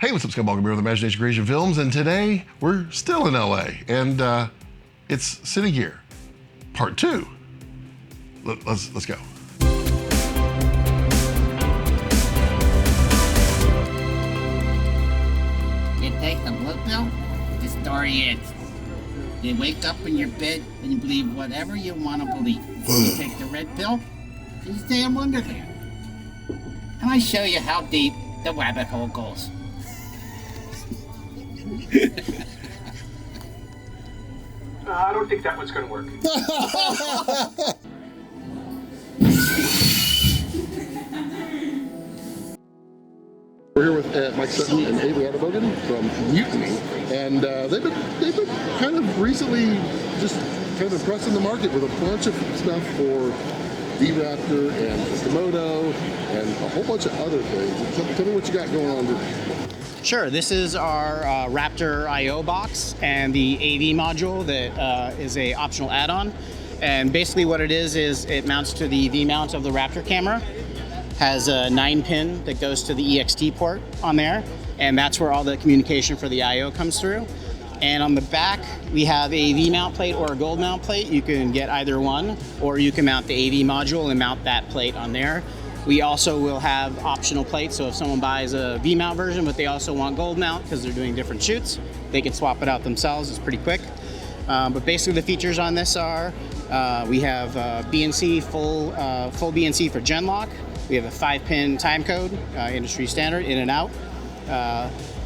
Hey, what's up, Skyball? We're with Imagination Creation Films, and today we're still in LA, and it's Cinegear, part 2. Let's go. You take the blue pill, the story is you wake up in your bed and you believe whatever you want to believe. You take the red pill, and you stay in Wonderland. And I show you how deep the rabbit hole goes. I don't think that one's going to work. We're here with Mike Sutton and Avery Artibogan from Mutiny, and they've been kind of recently just kind of impressing the market with a bunch of stuff for the Raptor and the Komodo and a whole bunch of other things. Tell me what you got going on today. Sure, this is our Raptor I/O box and the AV module that is a optional add-on. And basically what it is it mounts to the V-mount of the Raptor camera. Has a 9-pin that goes to the EXT port on there, and that's where all the communication for the I/O comes through. And on the back, we have a V-mount plate or a gold mount plate. You can get either one, or you can mount the AV module and mount that plate on there. We also will have optional plates, so if someone buys a V-mount version, but they also want gold mount because they're doing different shoots, they can swap it out themselves. It's pretty quick. But basically the features on this are, we have BNC, full BNC for gen lock. We have a 5-pin time code, industry standard, in and out.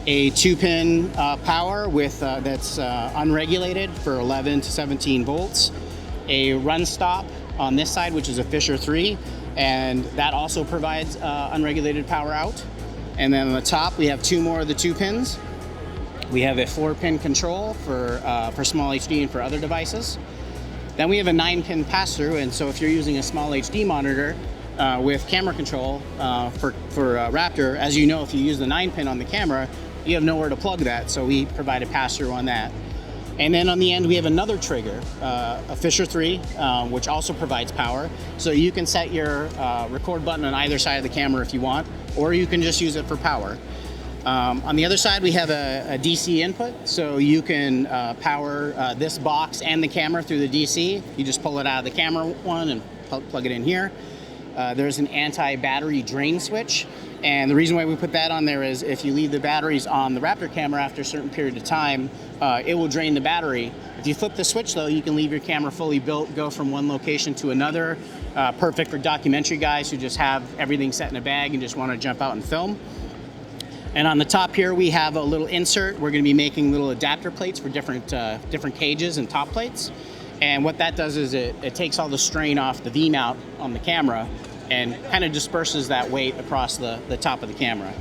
A 2-pin power with that's unregulated for 11 to 17 volts. A run stop on this side, which is a Fisher 3. And that also provides unregulated power out. And then on the top, we have 2 more of the 2 pins. We have a 4-pin control for small HD and for other devices. Then we have a 9-pin pass-through, and so if you're using a small HD monitor with camera control for Raptor, as you know, if you use the 9-pin on the camera, you have nowhere to plug that, so we provide a pass-through on that. And then on the end, we have another trigger, a Fisher 3, which also provides power. So you can set your record button on either side of the camera if you want, or you can just use it for power. On the other side, we have a DC input, so you can power this box and the camera through the DC. You just pull it out of the camera one and plug it in here. There's an anti-battery drain switch. And the reason why we put that on there is if you leave the batteries on the Raptor camera after a certain period of time, it will drain the battery. If you flip the switch though, you can leave your camera fully built, go from one location to another. Perfect for documentary guys who just have everything set in a bag and just want to jump out and film. And on the top here, we have a little insert. We're going to be making little adapter plates for different cages and top plates. And what that does is it takes all the strain off the V-mount on the camera and kind of disperses that weight across the top of the camera.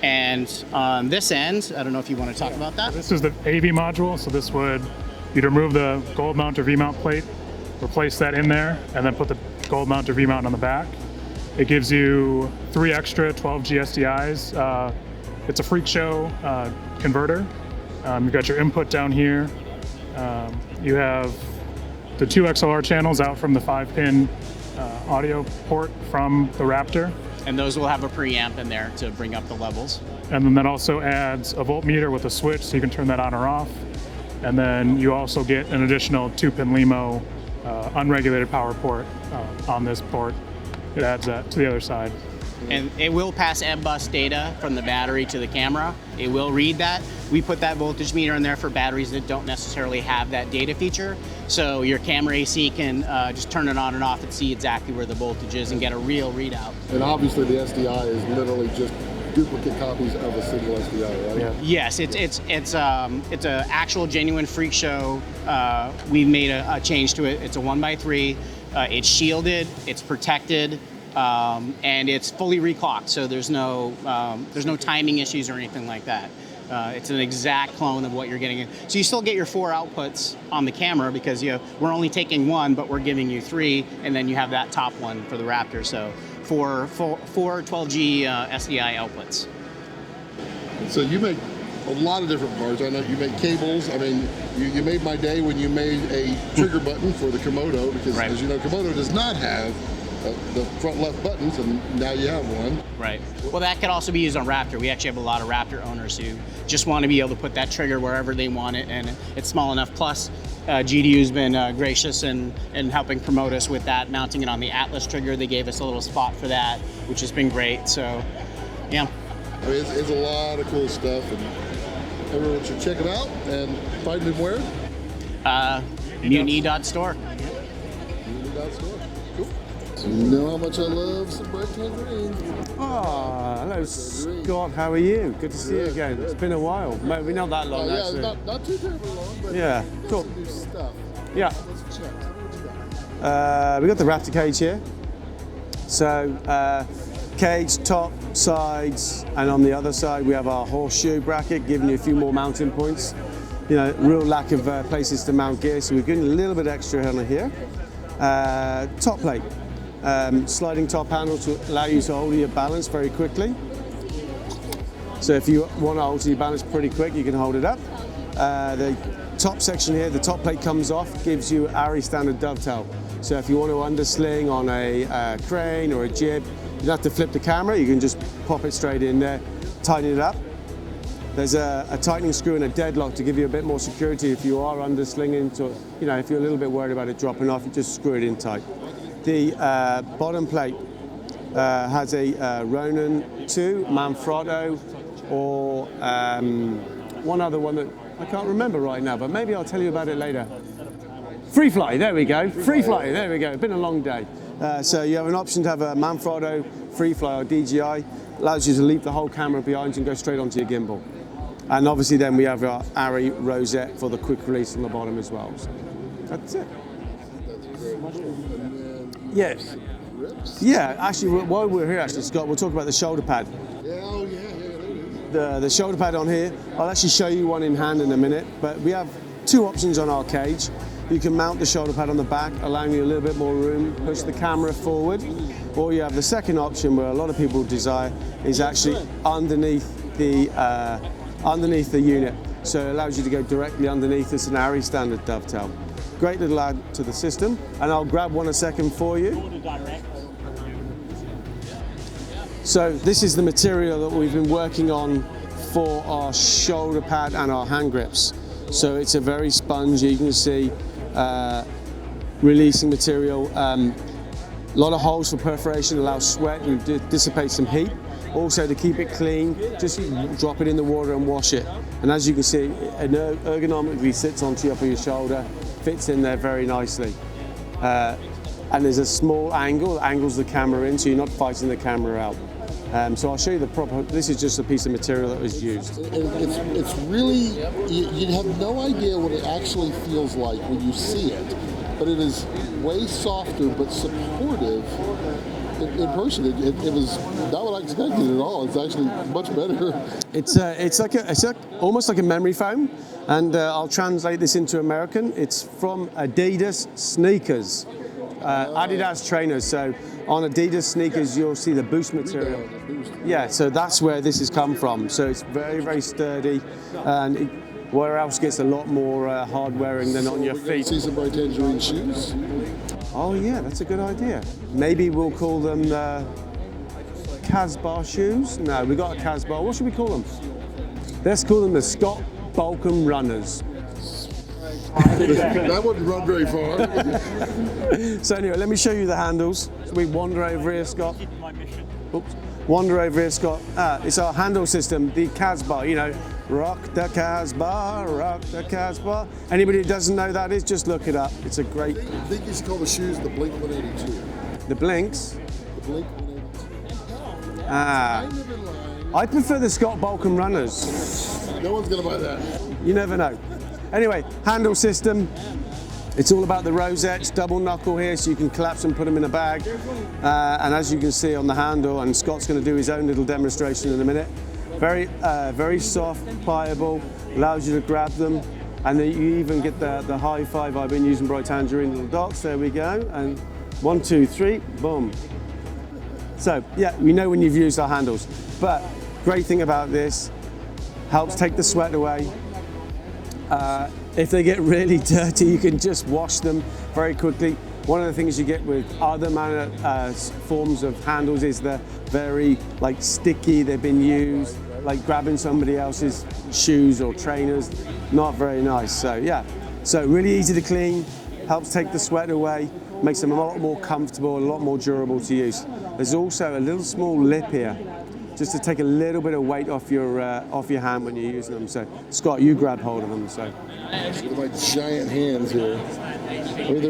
And on this end, I don't know if you want to talk about that. This is the AV module, so this would, you'd remove the gold mount or V-mount plate, replace that in there, and then put the gold mount or V-mount on the back. It gives you 3 extra 12G SDIs. It's a freak show converter. You've got your input down here. You have the 2 XLR channels out from the 5-pin audio port from the Raptor. And those will have a preamp in there to bring up the levels. And then that also adds a voltmeter with a switch, so you can turn that on or off. And then you also get an additional 2-pin LEMO unregulated power port on this port. It adds that to the other side. And it will pass M-bus data from the battery to the camera. It will read that. We put that voltage meter in there for batteries that don't necessarily have that data feature. So your camera AC can just turn it on and off and see exactly where the voltage is and get a real readout. And obviously the SDI is literally just duplicate copies of a single SDI, right? Yeah. Yes, it's an actual genuine freak show. We've made a change to it. It's a 1x3. It's shielded. It's protected. And it's fully reclocked, so there's no timing issues or anything like that. It's an exact clone of what you're getting. So you still get your 4 outputs on the camera because we're only taking 1, but we're giving you 3, and then you have that top one for the Raptor. So four 12G SDI outputs. So you make a lot of different parts. I know you make cables. I mean, you made my day when you made a trigger button for the Komodo because, as you know, Komodo does not have the front left buttons, and now you have one. Right. Well, that could also be used on Raptor. We actually have a lot of Raptor owners who just want to be able to put that trigger wherever they want it, and it's small enough. Plus, GDU's been gracious in helping promote us with that, mounting it on the Atlas trigger. They gave us a little spot for that, which has been great. So, yeah. I mean, it's a lot of cool stuff, and everyone should check it out and find them where? Mutiny.store. Mutiny.store. Cool. So you know how much I love some bright tangerine. Oh, hello Scott, how are you? Good to see you again. It's been a while. Maybe not that long, Yeah, actually. not too terribly long, but Yeah, cool. some new stuff. Yeah. Let's check. What you got? We got the Raptor cage here. So, cage, top, sides, and on the other side we have our horseshoe bracket, giving you a few more mounting points. You know, real lack of places to mount gear, so we're getting a little bit extra on here. Top plate, sliding top handle to allow you to alter your balance very quickly. So if you want to alter your balance pretty quick, you can hold it up. The top section here, the top plate comes off, gives you ARRI standard dovetail. So if you want to undersling on a crane or a jib, you don't have to flip the camera, you can just pop it straight in there, tighten it up. There's a tightening screw and a deadlock to give you a bit more security if you are underslinging, to, you know, if you're a little bit worried about it dropping off, you just screw it in tight. The bottom plate has a Ronin 2, Manfrotto, or one other one that I can't remember right now, but maybe I'll tell you about it later. Free Fly, there we go. Free Fly, there we go. It's been a long day. So you have an option to have a Manfrotto, Free Fly, or DJI. Allows you to leave the whole camera behind and go straight onto your gimbal. And obviously then we have our ARRI rosette for the quick release on the bottom as well. So that's it. Yes. Yeah, actually, while we're here, actually, Scott, we'll talk about the shoulder pad. Yeah, oh yeah, there it is. The shoulder pad on here, I'll actually show you one in hand in a minute, but we have two options on our cage. You can mount the shoulder pad on the back, allowing you a little bit more room, push the camera forward, or you have the second option where a lot of people desire is actually underneath the unit. So it allows you to go directly underneath. It's an ARRI standard dovetail. Great little add to the system, and I'll grab one a second for you. So this is the material that we've been working on for our shoulder pad and our hand grips. So it's a very spongy, you can see, releasing material. A lot of holes for perforation, allows sweat and dissipate some heat. Also, to keep it clean, just drop it in the water and wash it. And as you can see, it ergonomically sits on top of your shoulder, fits in there very nicely. And there's a small angle that angles the camera in, so you're not fighting the camera out. So I'll show you the proper, this is just a piece of material that was used. It's really, you have no idea what it actually feels like when you see it, but it is way softer but supportive. In person, it was not what I expected at all. It's actually much better. It's almost like a memory foam, and I'll translate this into American. It's from Adidas sneakers, Adidas trainers. So on Adidas sneakers, you'll see the boost material. Yeah, so that's where this has come from. So it's very, very sturdy, and where else gets a lot more hard wearing than on your feet. See some bright tangerine shoes. Oh yeah, that's a good idea. Maybe we'll call them Casbah shoes. No, we got a Casbah. What should we call them? Let's call them the Scott Balcom Runners. That wouldn't run very far. So anyway, let me show you the handles. So we wander over here, Scott. Oops. Wander over here, Scott. It's our handle system, the Casbah, you know. Rock the Casbah, rock the Casbah. Anybody who doesn't know that is, just look it up. It's a great... I think you should call the shoes the Blink 182. The Blinks? The Blink 182. Ah. Kind of in line. I prefer the Scott Balcom Runners. No one's going to buy that. You never know. Anyway, handle system. It's all about the rosettes, double knuckle here, so you can collapse and put them in a bag. And as you can see on the handle, and Scott's going to do his own little demonstration in a minute, very soft, pliable, allows you to grab them, and then you even get the high five. I've been using bright tangerine little dots. There we go, and 1, 2, 3, boom. So yeah, we know when you've used our handles. But great thing about this, helps take the sweat away. If they get really dirty, you can just wash them very quickly. One of the things you get with other forms of handles is they're very like sticky, they've been used, like grabbing somebody else's shoes or trainers, not very nice. So yeah, so really easy to clean, helps take the sweat away, makes them a lot more comfortable, a lot more durable to use. There's also a little small lip here, just to take a little bit of weight off your hand when you're using them. So Scott, you grab hold of them. So Look at my giant hands here. I mean,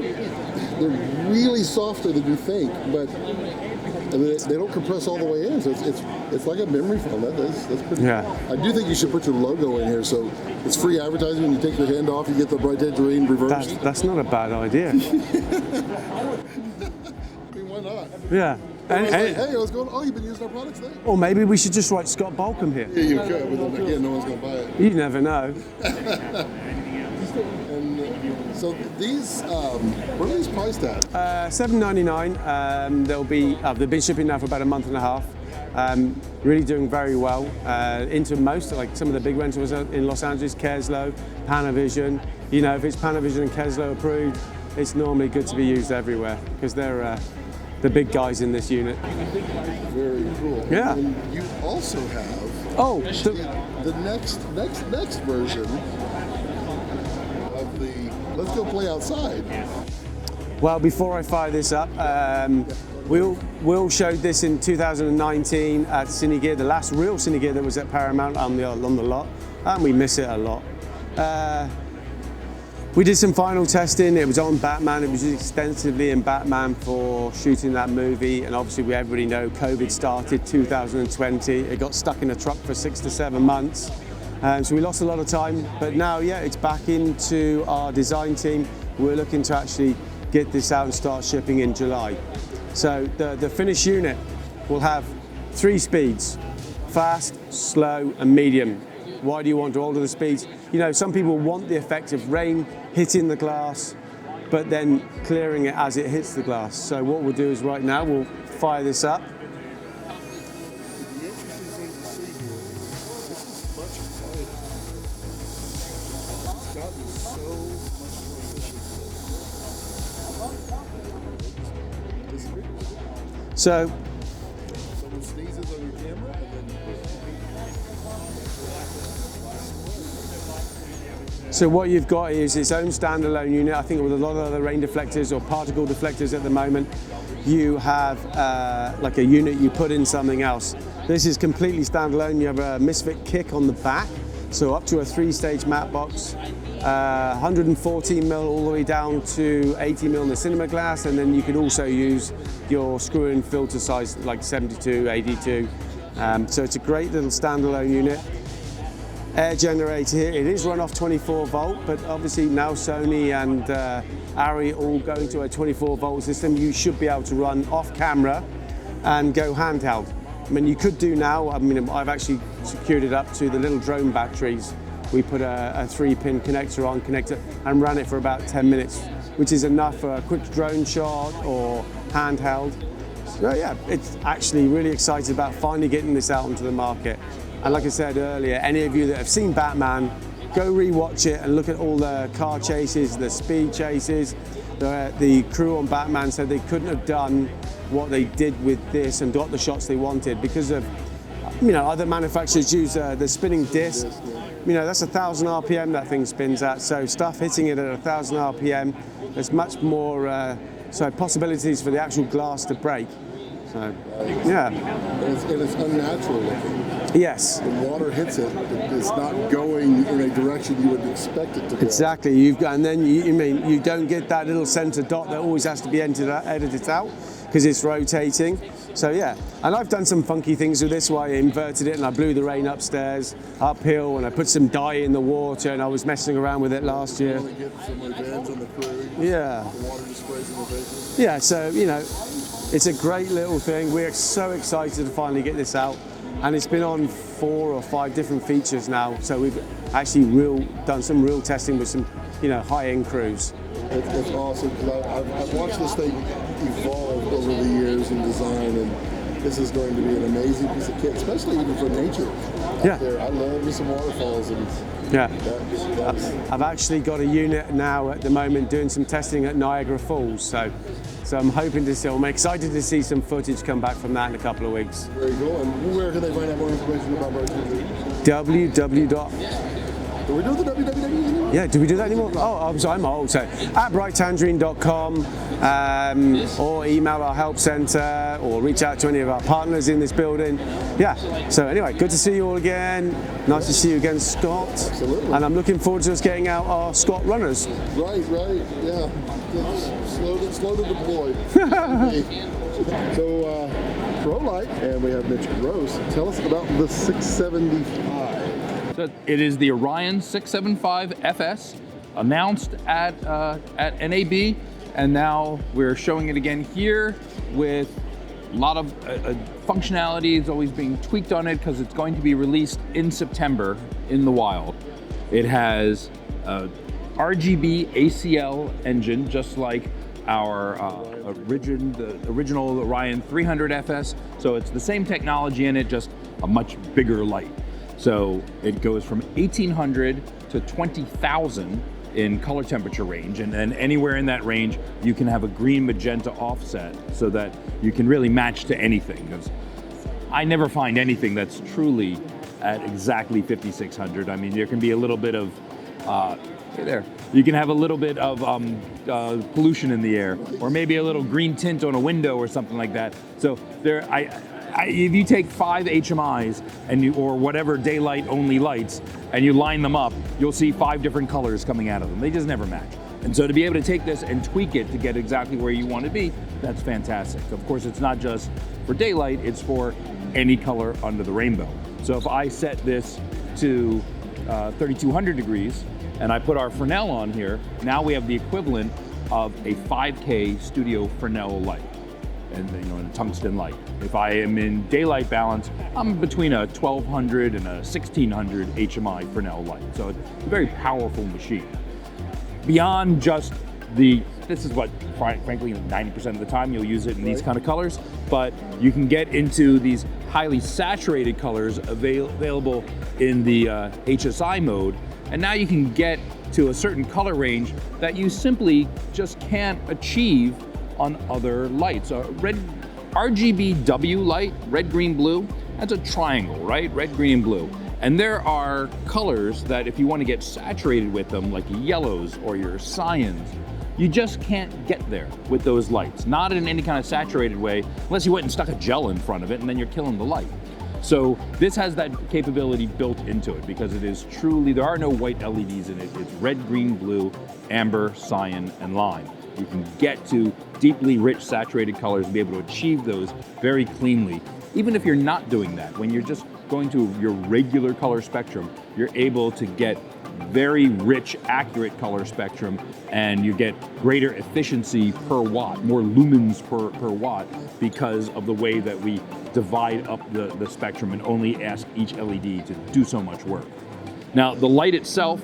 they're really softer than you think, but I mean, they don't compress all the way in, so it's like a memory foam. That's pretty. Yeah. I do think you should put your logo in here, so it's free advertising. When you take your hand off, you get the bright tangerine reversed. that's not a bad idea. I mean, why not? Yeah. Like, hey, what's going on? Oh, you've been using our products today? Or maybe we should just write Scott Balcom here. Yeah, you could, but then again, no one's going to buy it. You never know. And so these, what are these priced at? $7.99. They've been shipping now for about a month and a half. Really doing very well. Into most, like some of the big rentals in Los Angeles, Keslow, Panavision. You know, if it's Panavision and Keslow approved, it's normally good to be used everywhere because they're the big guys in this unit. Very cool. Yeah. And you also have the next version of the Let's Go Play Outside. Well, before I fire this up, Will showed this in 2019 at Cinegear, the last real Cinegear that was at Paramount on the lot, and we miss it a lot. We did some final testing. It was on Batman. It was used extensively in Batman for shooting that movie. And obviously, everybody know COVID started 2020. It got stuck in a truck for 6 to 7 months. So we lost a lot of time. But now, yeah, it's back into our design team. We're looking to actually get this out and start shipping in July. So the finished unit will have 3 speeds: fast, slow, and medium. Why do you want to alter the speeds? You know, some people want the effect of rain hitting the glass, but then clearing it as it hits the glass. So what we'll do is right now, we'll fire this up. The interesting thing to see here, this is much quieter. It's gotten so much more efficient. Disagree? So Someone sneezes on your camera, and then So what you've got is its own standalone unit. I think with a lot of other rain deflectors or particle deflectors at the moment, you have like a unit you put in something else. This is completely standalone. You have a Misfit kick on the back, so up to a 3-stage matte box, 114 mil all the way down to 80 mil in the cinema glass, and then you can also use your screw-in filter size like 72, 82. So it's a great little standalone unit. Air generator here. It is run off 24 volt, but obviously now Sony and Arri all going to a 24 volt system. You should be able to run off camera and go handheld. I mean, you could do now, I mean, I've actually secured it up to the little drone batteries. We put a 3-pin connector on, and ran it for about 10 minutes, which is enough for a quick drone shot or handheld. So yeah, it's actually really excited about finally getting this out onto the market. And like I said earlier, any of you that have seen Batman, go re-watch it and look at all the car chases, the speed chases. The crew on Batman said they couldn't have done what they did with this and got the shots they wanted because of, you know, other manufacturers use the spinning disc. You know, that's 1,000 RPM that thing spins at. So stuff hitting it at 1,000 RPM, there's much more possibilities for the actual glass to break. So, yeah. And it's unnatural looking. Yes. When water hits it, it's not going in a direction you would expect it to go. Exactly. And then you don't get that little center dot that always has to be edited out because it's rotating. So yeah, and I've done some funky things with this. Where I inverted it and I blew the rain upstairs, uphill, and I put some dye in the water, and I was messing around with it last year. You want to get some revenge on the crew. Yeah. The water just sprays in the faces. Yeah. So you know, it's a great little thing. We're so excited to finally get this out. And it's been on 4 or 5 different features now, so we've actually done some real testing with some, you know, high-end crews. It's awesome because I've watched this thing evolve over the years in design, and this is going to be an amazing piece of kit, especially even for nature. Yeah. There. I love me some waterfalls, and Yeah. that's I've actually got a unit now at the moment doing some testing at Niagara Falls, so I'm hoping to see, I'm excited to see some footage come back from that in a couple of weeks. very cool. And where can they find out more information about Bartender? www. Do we do the www anymore? Yeah, do we do that anymore? Oh, I'm sorry, I'm old. So at brighttangerine.com, or email our help center, or reach out to any of our partners in this building. Yeah. So anyway, good to see you all again. Nice to see you again, Scott. Absolutely. And I'm looking forward to us getting out our Scott runners. Right, yeah. Slow to deploy. So, Pro Light, and we have Mitch Gross. Tell us about the 675. So it is the Orion 675 FS, announced at NAB, and now we're showing it again here with a lot of functionality is always being tweaked on it because it's going to be released in September in the wild. It has a RGB ACL engine, just like our the original Orion 300 FS. So it's the same technology in it, just a much bigger light. So it goes from 1800 to 20,000 in color temperature range, and then anywhere in that range you can have a green magenta offset so that you can really match to anything, because I never find anything that's truly at exactly 5600. I mean, there can be a little bit of you can have a little bit of pollution in the air, or maybe a little green tint on a window or something like that. So if you take 5 HMIs or whatever daylight only lights and you line them up, you'll see 5 different colors coming out of them. They just never match. And so to be able to take this and tweak it to get exactly where you want to be, that's fantastic. Of course, it's not just for daylight, it's for any color under the rainbow. So if I set this to 3200 degrees and I put our Fresnel on here, now we have the equivalent of a 5K studio Fresnel light. And in tungsten light. If I am in daylight balance, I'm between a 1200 and a 1600 HMI Fresnel light. So it's a very powerful machine. Beyond just this is what, frankly, 90% of the time you'll use it in these kind of colors, but you can get into these highly saturated colors available in the HSI mode, and now you can get to a certain color range that you simply just can't achieve on other lights. A red RGBW light, red, green, blue, that's a triangle, right? Red, green, and blue. And there are colors that if you want to get saturated with them, like yellows or your cyans, you just can't get there with those lights. Not in any kind of saturated way, unless you went and stuck a gel in front of it and then you're killing the light. So this has that capability built into it because it is truly, there are no white LEDs in it. It's red, green, blue, amber, cyan, and lime. You can get to deeply rich saturated colors and be able to achieve those very cleanly. Even if you're not doing that, when you're just going to your regular color spectrum, you're able to get very rich, accurate color spectrum, and you get greater efficiency per watt, more lumens per watt, because of the way that we divide up the spectrum and only ask each LED to do so much work. Now, the light itself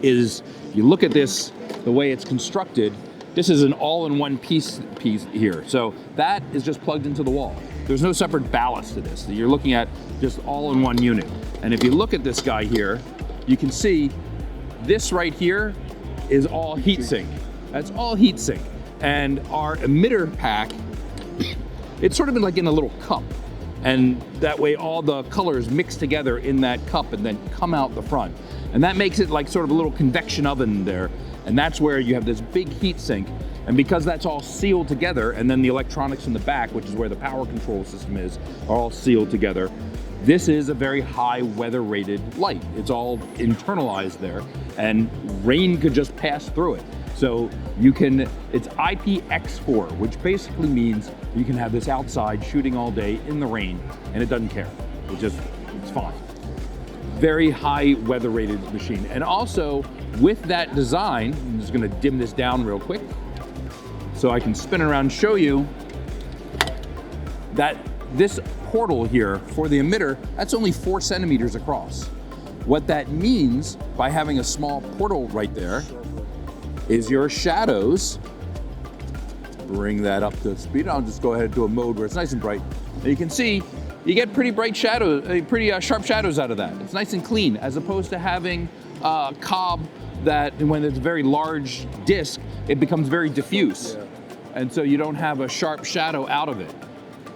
is, you look at this, the way it's constructed, this is an all-in-one piece here. So that is just plugged into the wall. There's no separate ballast to this. You're looking at just all-in-one unit. And if you look at this guy here, you can see this right here is all heatsink. That's all heatsink. And our emitter pack, it's sort of like in a little cup. And that way all the colors mix together in that cup and then come out the front. And that makes it like sort of a little convection oven there. And that's where you have this big heat sink. And because that's all sealed together, and then the electronics in the back, which is where the power control system is, are all sealed together, this is a very high weather rated light. It's all internalized there, and rain could just pass through it. So you can, it's IPX4, which basically means you can have this outside shooting all day in the rain, and it doesn't care. It's fine. Very high weather rated machine. And also with that design, I'm just gonna dim this down real quick so I can spin around and show you that this portal here for the emitter, that's only 4 centimeters across. What that means by having a small portal right there is your shadows, bring that up to speed. I'll just go ahead and do a mode where it's nice and bright. And you can see you get pretty bright shadows, pretty sharp shadows out of that. It's nice and clean, as opposed to having a cob that, when it's a very large disc, it becomes very diffuse. Yeah. And so you don't have a sharp shadow out of it.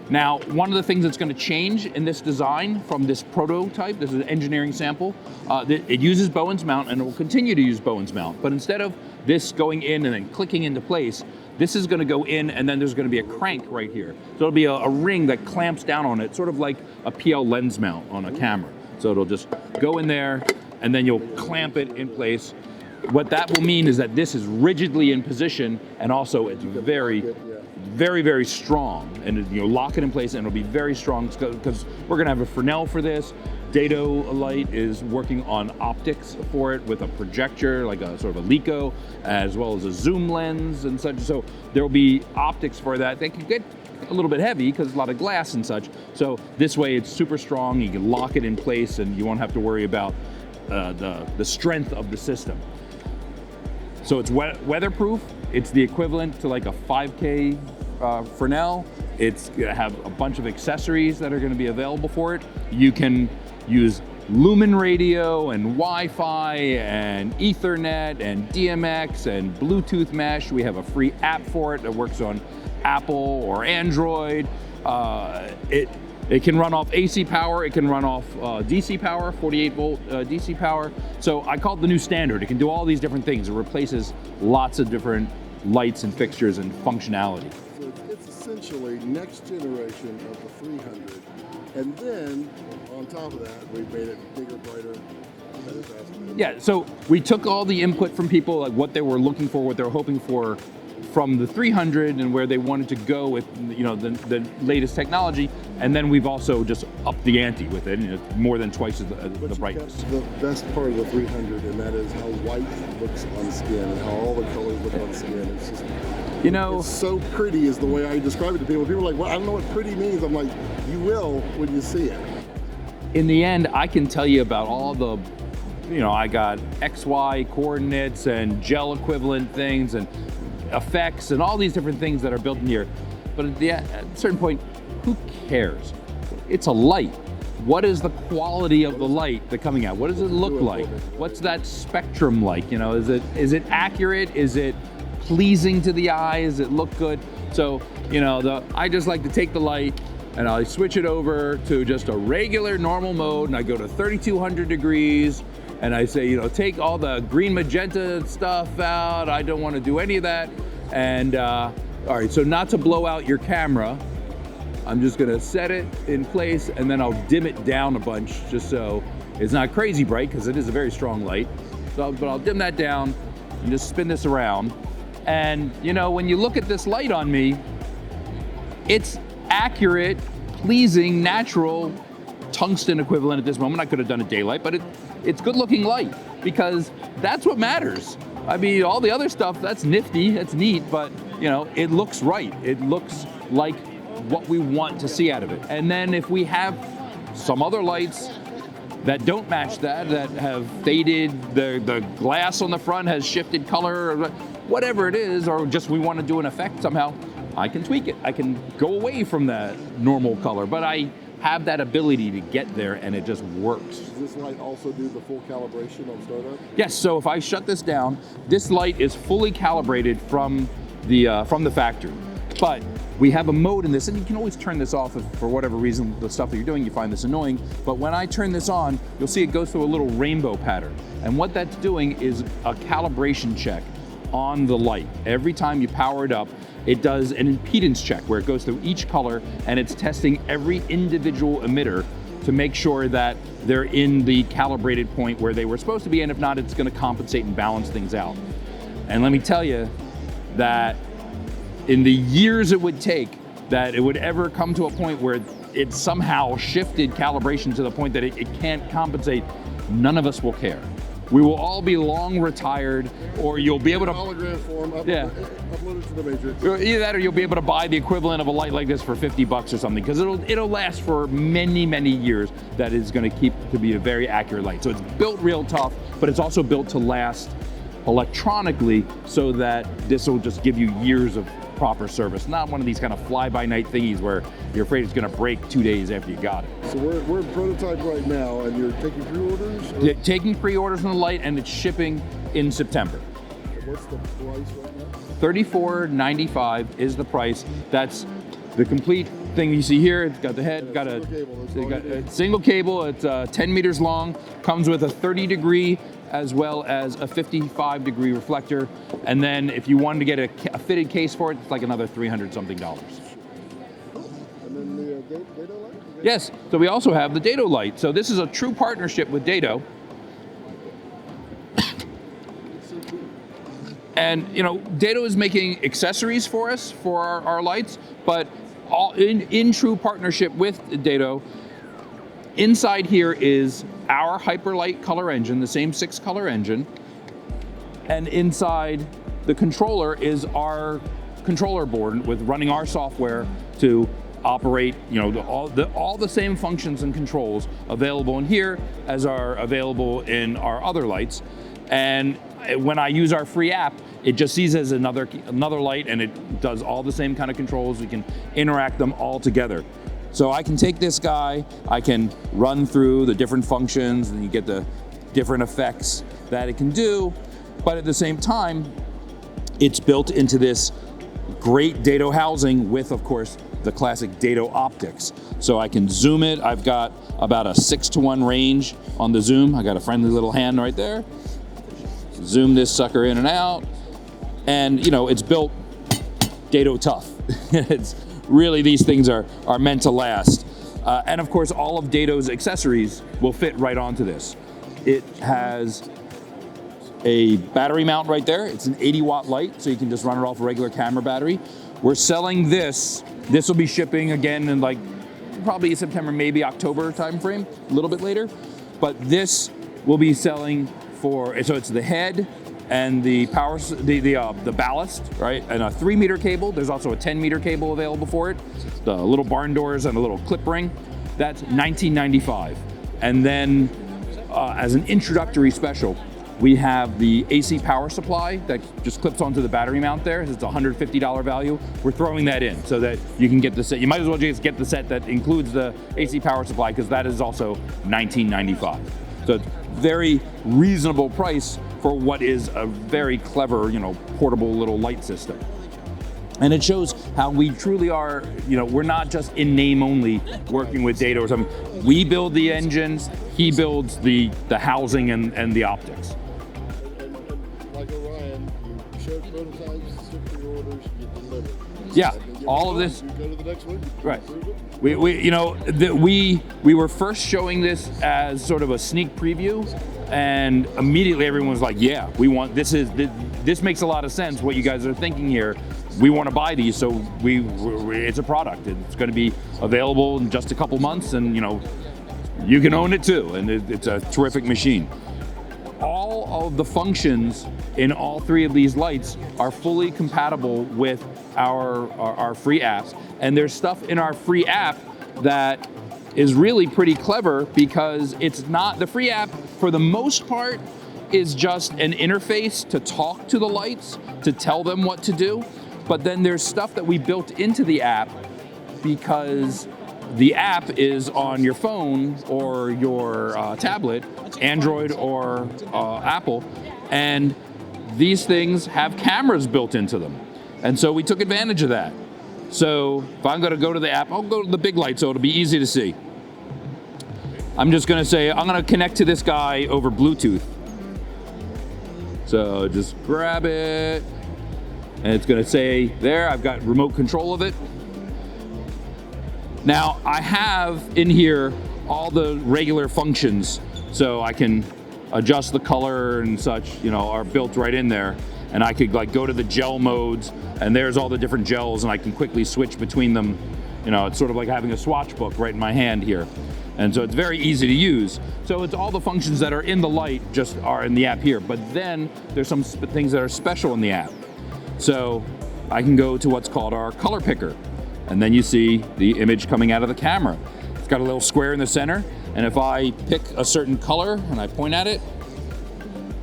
Now, one of the things that's going to change in this design from this prototype, this is an engineering sample, it uses Bowen's mount, and it will continue to use Bowen's mount. But instead of this going in and then clicking into place, this is going to go in, and then there's going to be a crank right here. So it'll be a ring that clamps down on it, sort of like a PL lens mount on a camera. So it'll just go in there, and then you'll clamp it in place. What that will mean is that this is rigidly in position, and also it's very, very strong. And you'll lock it in place, and it'll be very strong, because we're going to have a Fresnel for this. Dado Light is working on optics for it with a projector, like a sort of a Leica, as well as a zoom lens and such. So there will be optics for that. They can get a little bit heavy because a lot of glass and such. So this way it's super strong. You can lock it in place, and you won't have to worry about the strength of the system. So it's weatherproof. It's the equivalent to like a 5K Fresnel. It's gonna have a bunch of accessories that are gonna be available for it. You can use Lumen radio and Wi-Fi and Ethernet and DMX and Bluetooth mesh. We have a free app for it that works on Apple or Android. It can run off AC power, it can run off DC power, 48 volt DC power. So I call it the new standard. It can do all these different things. It replaces lots of different lights and fixtures and functionality. So it's essentially next generation of the 300. And then on top of that, we made it bigger, brighter, better, faster. Yeah, so we took all the input from people, like what they were looking for, what they were hoping for from the 300 and where they wanted to go with, you know, the latest technology, and then we've also just upped the ante with it, and it's more than twice as the brightness. The best part of the 300, and that is how white looks on skin and how all the colors look on skin. It's just, you know, it's so pretty is the way I describe it to people. People are like, well, I don't know what pretty means. I'm like, you will when you see it. In the end, I can tell you about all the, you know, I got XY coordinates and gel equivalent things and effects and all these different things that are built in here. But at a certain point, who cares? It's a light. What is the quality of the light that's coming out? What does it look like? What's that spectrum like? You know, is it accurate? Is it pleasing to the eye? Does it look good? So, you know, I just like to take the light and I switch it over to just a regular normal mode, and I go to 3200 degrees, and I say, you know, take all the green magenta stuff out. I don't want to do any of that. And all right, so not to blow out your camera, I'm just gonna set it in place, and then I'll dim it down a bunch just so it's not crazy bright, because it is a very strong light. So, but I'll dim that down and just spin this around. And you know, when you look at this light on me, it's accurate, pleasing, natural, tungsten equivalent at this moment. I could have done a daylight, but it's good looking light, because that's what matters. I mean, all the other stuff, that's nifty, that's neat, but you know, it looks right. It looks like what we want to see out of it. And then if we have some other lights that don't match that have faded, the glass on the front has shifted color, or whatever it is, or just we want to do an effect somehow, I can tweak it. I can go away from that normal color, but I have that ability to get there, and it just works. Does this light also do the full calibration on startup? Yes, so if I shut this down, this light is fully calibrated from the factory. But we have a mode in this, and you can always turn this off if for whatever reason, the stuff that you're doing, you find this annoying. But when I turn this on, you'll see it goes through a little rainbow pattern. And what that's doing is a calibration check on the light. Every time you power it up, it does an impedance check where it goes through each color, and it's testing every individual emitter to make sure that they're in the calibrated point where they were supposed to be, and if not, it's going to compensate and balance things out. And let me tell you that in the years it would take that it would ever come to a point where it somehow shifted calibration to the point that it can't compensate, none of us will care. We will all be long retired, or you'll be able to hologram form, upload it to the Matrix. Either that, or you'll be able to buy the equivalent of a light like this for 50 bucks or something, because it'll last for many, many years. That is going to keep to be a very accurate light. So it's built real tough, but it's also built to last electronically, so that this will just give you years of proper service, not one of these kind of fly-by-night thingies where you're afraid it's going to break 2 days after you got it. So we're in prototype right now, and you're taking pre-orders? Or? Taking pre-orders on the light, and it's shipping in September. What's the price right now? $34.95 is the price. That's the complete thing you see here. It's got the head, got a single cable. It's 10 meters long. Comes with a 30-degree as well as a 55-degree reflector. And then if you wanted to get a fitted case for it, it's like another $300-something. And then the Dado light? Yes. So we also have the Dado light. So this is a true partnership with Dado. And you know, Dado is making accessories for us for our lights, but all in true partnership with Dado. Inside here is our Hyperlight color engine, the same 6-color engine, and inside the controller is our controller board with running our software to operate, you know, all the same functions and controls available in here as are available in our other lights. And when I use our free app, it just sees as another light, and it does all the same kind of controls. We can interact them all together. So I can take this guy, I can run through the different functions, and you get the different effects that it can do. But at the same time, it's built into this great Dado housing with, of course, the classic Dado optics. So I can zoom it. I've got about a 6-to-1 range on the zoom. I got a friendly little hand right there. Zoom this sucker in and out. And you know, it's built Dado tough. It's really, these things are meant to last. And of course, all of Dado's accessories will fit right onto this. It has a battery mount right there. It's an 80-watt light, so you can just run it off a regular camera battery. We're selling this. This will be shipping again in like probably September, maybe October timeframe, a little bit later. But this will be selling for, so it's the head and the power, the ballast, right? And a 3-meter cable. There's also a 10-meter cable available for it. The little barn doors and a little clip ring. That's $19.95. And then as an introductory special, we have the AC power supply that just clips onto the battery mount there. It's a $150 value. We're throwing that in so that you can get the set. You might as well just get the set that includes the AC power supply, because that is also $19.95. So it's very reasonable price for what is a very clever, you know, portable little light system. And it shows how we truly are, you know, we're not just in name only working with Dado or something. We build the engines, he builds the housing and the optics. And like Orion, you showed prototypes, took pre-orders, you delivered. Yeah, all of this. You go to the next one. Right. We were first showing this as sort of a sneak preview, and immediately everyone was like, "Yeah, we want this. This makes a lot of sense. What you guys are thinking here. We want to buy these, so it's a product. It's going to be available in just a couple months, and you know, you can own it too. And it's a terrific machine. All of the functions in all 3 of these lights are fully compatible with our free app. And there's stuff in our free app that is really pretty clever, because it's not, the free app for the most part is just an interface to talk to the lights, to tell them what to do. But then there's stuff that we built into the app, because the app is on your phone or your tablet, Android or Apple, and these things have cameras built into them. And so we took advantage of that. So if I'm gonna go to the app, I'll go to the big light so it'll be easy to see. I'm just gonna say, I'm gonna connect to this guy over Bluetooth. So just grab it, and it's gonna say there, I've got remote control of it. Now I have in here all the regular functions, so I can adjust the color and such, you know, are built right in there. And I could like go to the gel modes, and there's all the different gels, and I can quickly switch between them. You know, it's sort of like having a swatch book right in my hand here. And so it's very easy to use. So it's all the functions that are in the light just are in the app here. But then there's some things that are special in the app. So I can go to what's called our color picker. And then you see the image coming out of the camera. It's got a little square in the center. And if I pick a certain color and I point at it,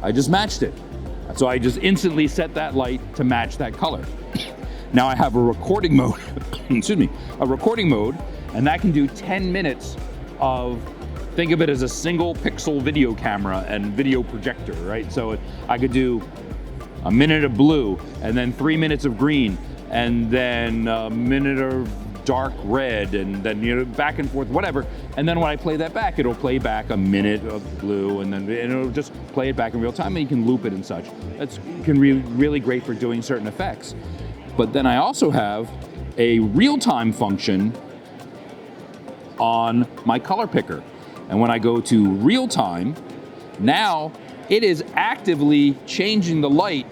I just matched it. So I just instantly set that light to match that color. Now I have a recording mode, excuse me, a recording mode, and that can do 10 minutes of, think of it as a single pixel video camera and video projector, right? So I could do a minute of blue, and then 3 minutes of green, and then a minute of dark red, and then, you know, back and forth, whatever. And then when I play that back, it'll play back a minute of blue, and then it'll just play it back in real time, and you can loop it and such. That's really great for doing certain effects. But then I also have a real-time function on my color picker. And when I go to real time, now it is actively changing the light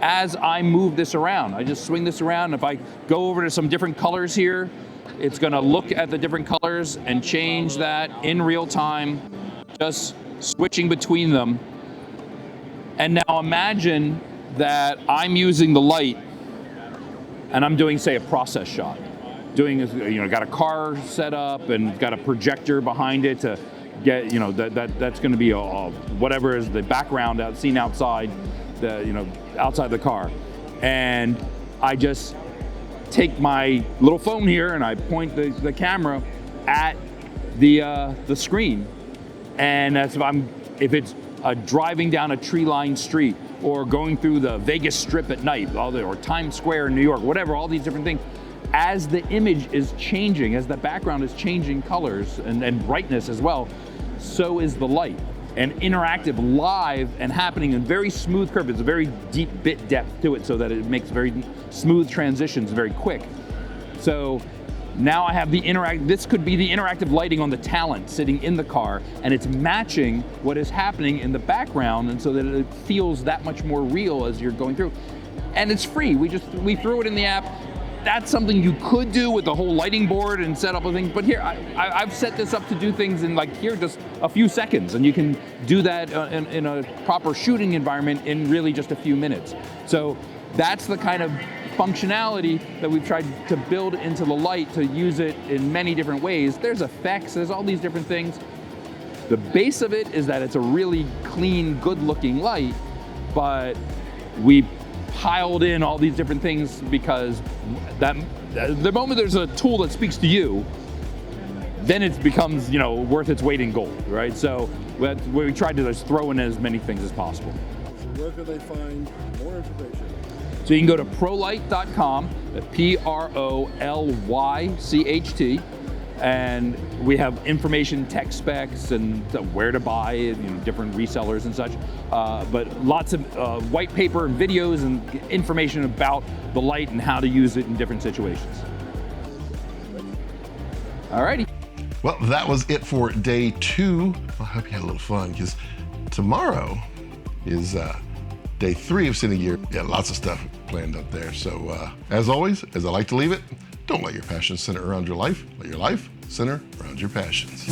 as I move this around. I just swing this around. If I go over to some different colors here, it's gonna look at the different colors and change that in real time, just switching between them. And now imagine that I'm using the light and I'm doing, say, a process shot. Doing, you know, got a car set up and got a projector behind it to get, you know, that's going to be a whatever is the background seen outside, outside the car, and I just take my little phone here and I point the camera at the screen, and that's if it's driving down a tree-lined street or going through the Vegas Strip at night, or Times Square in New York, whatever, all these different things. As the image is changing, as the background is changing colors and brightness as well, so is the light. And interactive, live, and happening in very smooth curve. It's a very deep bit depth to it so that it makes very smooth transitions very quick. So now I have this could be the interactive lighting on the Talent sitting in the car, and it's matching what is happening in the background, and so that it feels that much more real as you're going through. And it's free, we threw it in the app. That's something you could do with the whole lighting board and set up of things, but here, I've set this up to do things in just a few seconds, and you can do that in a proper shooting environment in really just a few minutes. So that's the kind of functionality that we've tried to build into the light to use it in many different ways. There's effects, there's all these different things. The base of it is that it's a really clean, good-looking light, but we piled in all these different things because the moment there's a tool that speaks to you, then it becomes, worth its weight in gold, right? So we tried to just throw in as many things as possible. So where can they find more information? So you can go to prolycht.com, PROLYCHT, and we have information, tech specs, and where to buy it, different resellers and such. But lots of white paper and videos and information about the light and how to use it in different situations. Alrighty. Well, that was it for day 2. I hope you had a little fun, because tomorrow is day 3 of Cinegear. Yeah, lots of stuff planned up there. So as always, as I like to leave it, don't let your passions center around your life. Let your life center around your passions.